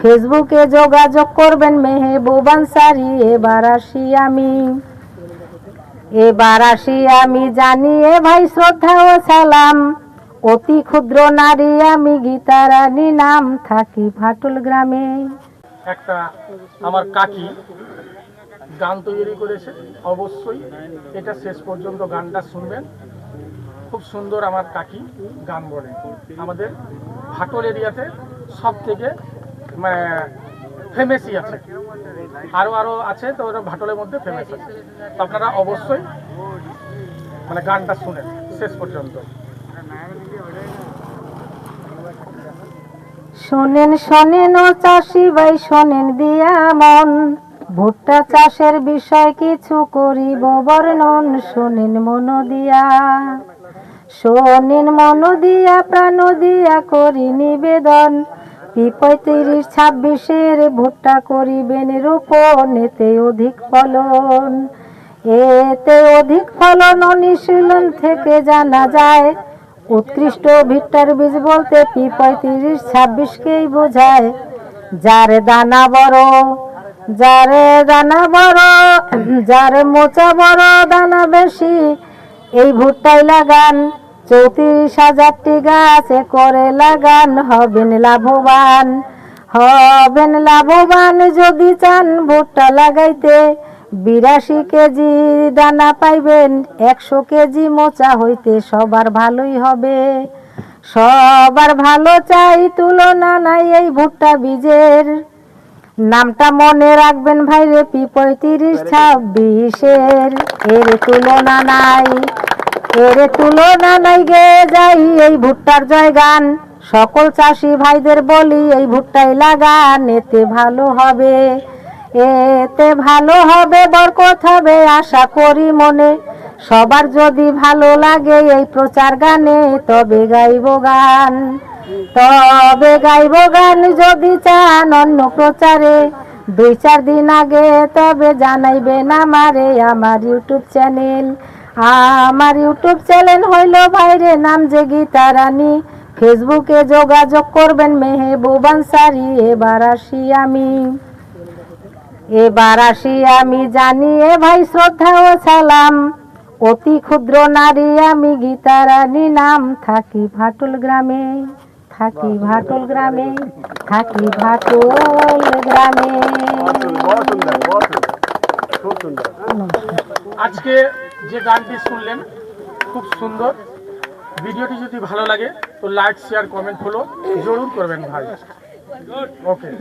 ফেসবুকে যোগাযোগ করবেন মেহবুব আনসারী। এবার আসি আমি জানিয়ে ভাই শ্রদ্ধা ও সালাম। অতি ক্ষুদ্র নারী আমি গীতা রানী, নাম থাকি ভাটুল গ্রামে। একটা আমার কাকি গান তৈরি করেছে, অবশ্যই এটা শেষ পর্যন্ত গানটা শুনবেন। খুব সুন্দর আমার কাকি গান বলে। আমাদের ভাটুল এরিয়াতে সব থেকে ফেমাসই আছে, আরও আছে, তো ওরা ভাটুলের মধ্যে ফেমাস আছে। তো আপনারা অবশ্যই গানটা শুনেন শেষ পর্যন্ত। শোনেন শোনেন ও চাষি ভাই শোনেন দিয়া মন, ভুট্টা চাষের বিষয় কিছু করিব বর্ণন। শোনেন মন দিয়া, শোনেন মন দিয়া, প্রাণ দিয়া করি নিবেদন। P35-26 ভুট্টা করিবেন রোপণ, এতে অধিক ফলন, এতে অধিক ফলন অনুশীলন থেকে জানা যায়। উৎকৃষ্ট ভুট্টার বীজ বলতে P35-26কেই বোঝায়। যার দানা বড়, যার মোচা বড় দানা বেশি, এই ভুট্টাই লাগান। 34,000টি গাছে করে লাগান, হবেন লাভবান। যদি চান ভুট্টা লাগাইতে 82 কেজি দানা পাইবেন, 100 কেজি মোচা হইতে সবার ভালোই হবে। সবার ভালো চাই, তুলনা নাই এই ভুট্টা বীজের। নামটা মনে রাখবেন ভাইরে, P35-26 এর তুলনা নাই গে যাই এই ভুট্টার জয়গান। সকল চাষি ভাইদের বলি এই ভুট্টাই লাগান, এতে ভালো হবে, বরকত হবে আশা করি মনে। সবার যদি ভালো লাগে এই প্রচার গানে, তবে গাইব গান। যদি চান অন্য প্রচারে 2-4 দিন আগে, তবে জানাইবেন আমারে। আমার ইউটিউব চ্যানেল হইল ভাইরে নাম যে গীতা রানী। ফেসবুকে যোগাযোগ করবেন মেহবুব আনসারী। এবার আসি আমি জানিয়ে ভাই শ্রদ্ধা ও সালাম। অতি ক্ষুদ্র নারী আমি গীতা রানী, নাম থাকি ভাটুল গ্রামে। আজকে যে গানটি শুনলেন খুব সুন্দর। ভিডিওটি যদি ভালো লাগে তো লাইক, শেয়ার, কমেন্ট ফলো জরুর করবেন ভাই। ওকে।